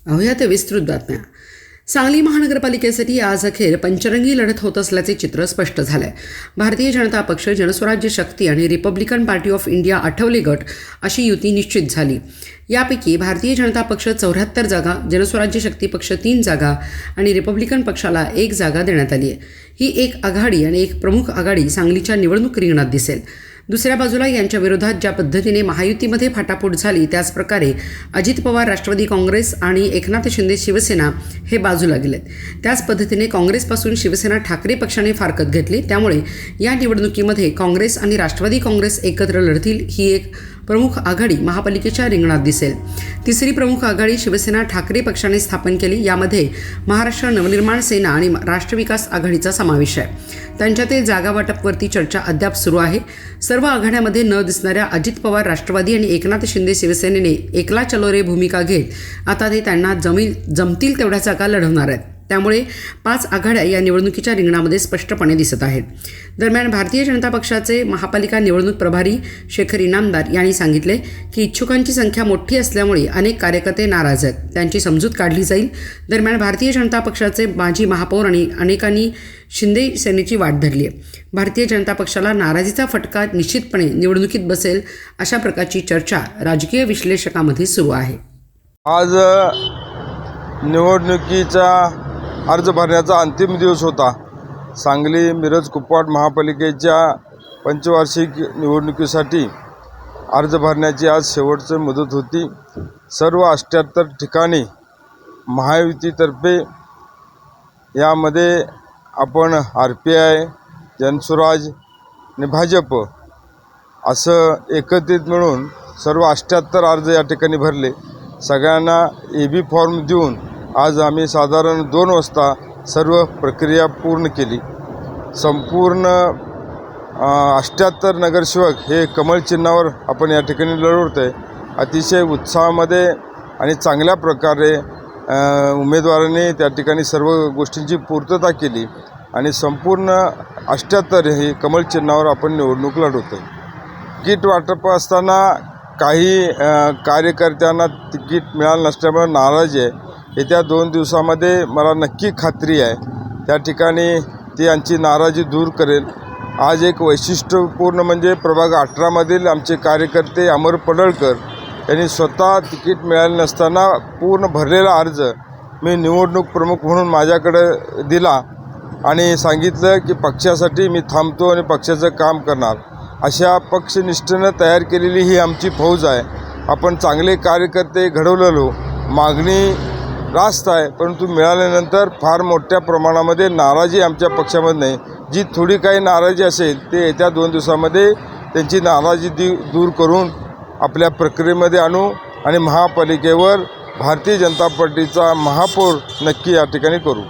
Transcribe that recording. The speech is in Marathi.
पाहूयात विस्तृत बातम्या। सांगली महानगरपालिकेसाठी आज अखेर पंचरंगी लढत होत असल्याचे चित्र स्पष्ट झालंय। भारतीय जनता पक्ष, जनस्वराज्य शक्ती आणि Republican party of India Athawale गट अशी युती निश्चित झाली। यापैकी भारतीय जनता पक्ष 74 जागा, जनस्वराज्य शक्ती पक्ष 3 जागा आणि रिपब्लिकन पक्षाला 1 जागा देण्यात आली आहे। ही एक आघाडी आणि एक प्रमुख आघाडी सांगलीच्या निवडणूक रिंगणात दिसेल। दुसऱ्या बाजूला यांच्या विरोधात ज्या पद्धतीने महायुतीमध्ये फाटाफूट झाली त्याच प्रकारे अजित पवार राष्ट्रवादी काँग्रेस आणि एकनाथ शिंदे शिवसेना हे बाजूला गेलेत। त्याच पद्धतीने काँग्रेसपासून शिवसेना ठाकरे पक्षाने फारकत घेतली। त्यामुळे या निवडणुकीमध्ये काँग्रेस आणि राष्ट्रवादी काँग्रेस एकत्र लढतील। ही एक प्रमुख आघाडी महापालिकेच्या रिंगणात दिसेल। तिसरी प्रमुख आघाडी शिवसेना ठाकरे पक्षाने स्थापन केली। यामध्ये महाराष्ट्र नवनिर्माण सेना आणि राष्ट्र विकास आघाडीचा समावेश आहे। त्यांच्यातील जागा वाटपवरती चर्चा अद्याप सुरू आहे। सर्व आघाड्यामध्ये न दिसणाऱ्या अजित पवार राष्ट्रवादी आणि एकनाथ शिंदे शिवसेनेने एकला चलो रे भूमिका घेत आता ते त्यांना जमतील तेवढ्या जागा लढवणार आहेत। त्यामुळे 5 आघाड्या या निवडणुकीच्या रिंगणामध्ये स्पष्टपणे दिसत आहेत। दरम्यान भारतीय जनता पक्षाचे महापालिका निवडणूक प्रभारी शेखर इनामदार यांनी सांगितले की इच्छुकांची संख्या मोठी असल्यामुळे अनेक कार्यकर्ते नाराज आहेत, त्यांची समजूत काढली जाईल। दरम्यान भारतीय जनता पक्षाचे माजी महापौर आणि अनेकांनी शिंदे सेनेची वाट धरली आहे। भारतीय जनता पक्षाला नाराजीचा फटका निश्चितपणे निवडणुकीत बसेल अशा प्रकारची चर्चा राजकीय विश्लेषकांमध्ये सुरू आहे। आज निवडणुकीचा अर्ज भरण्याचा अंतिम दिवस होता। सांगली मिरज कुपवाड महापालिकेच्या पंचवार्षिक निवडणुकीसाठी अर्ज भरण्याची आज शेवटची मुदत होती। सर्व 78 ठिकाणी महायुतीतर्फे यामध्ये आपण RPI, जनस्वराज आणि भाजप असं एकत्रित मिळून सर्व 78 अर्ज या ठिकाणी भरले। सगळ्यांना EB फॉर्म देऊन आज आम्ही साधारण 2 वाजता सर्व प्रक्रिया पूर्ण केली। संपूर्ण 78 नगरसेवक हे कमळ चिन्हावर आपण या ठिकाणी लढवत आहे। अतिशय उत्साहामध्ये आणि चांगल्या प्रकारे उमेदवारांनी त्या ठिकाणी सर्व गोष्टींची पूर्तता केली आणि संपूर्ण 78 हे कमळ चिन्हावर आपण निवडणूक लढवत आहे। तिकीट वाटप असताना काही कार्यकर्त्यांना तिकीट मिळालं नसल्यामुळे नाराजी आहे। येत्या 2 दिवसामध्ये मला नक्की खात्री आहे त्या ठिकाणी ती यांची नाराजी दूर करेल। आज एक वैशिष्ट्यपूर्ण म्हणजे प्रभाग 18 मधील आमचे कार्यकर्ते अमर पडळकर यांनी स्वतः तिकीट मिळाले नसताना पूर्ण भरलेला अर्ज मी निवडणूक प्रमुख म्हणून माझ्याकडे दिला आणि सांगितलं की पक्षासाठी मी थांबतो आणि पक्षाचं काम करणार। अशा पक्षनिष्ठेनं तयार केलेली ही आमची फौज आहे। आपण चांगले कार्यकर्ते घडवलेलो, मागणी रास्त आहे, परंतु मिळाल्यानंतर फार मोठ्या प्रमाणामध्ये नाराजी आमच्या पक्षामध्ये नाही। जी थोडी काही नाराजी असेल ते येत्या 2 दिवसामध्ये त्यांची नाराजी दूर करून आपल्या प्रक्रियेमध्ये आणू आणि महापालिकेवर भारतीय जनता पार्टीचा महापौर नक्की या ठिकाणी करू।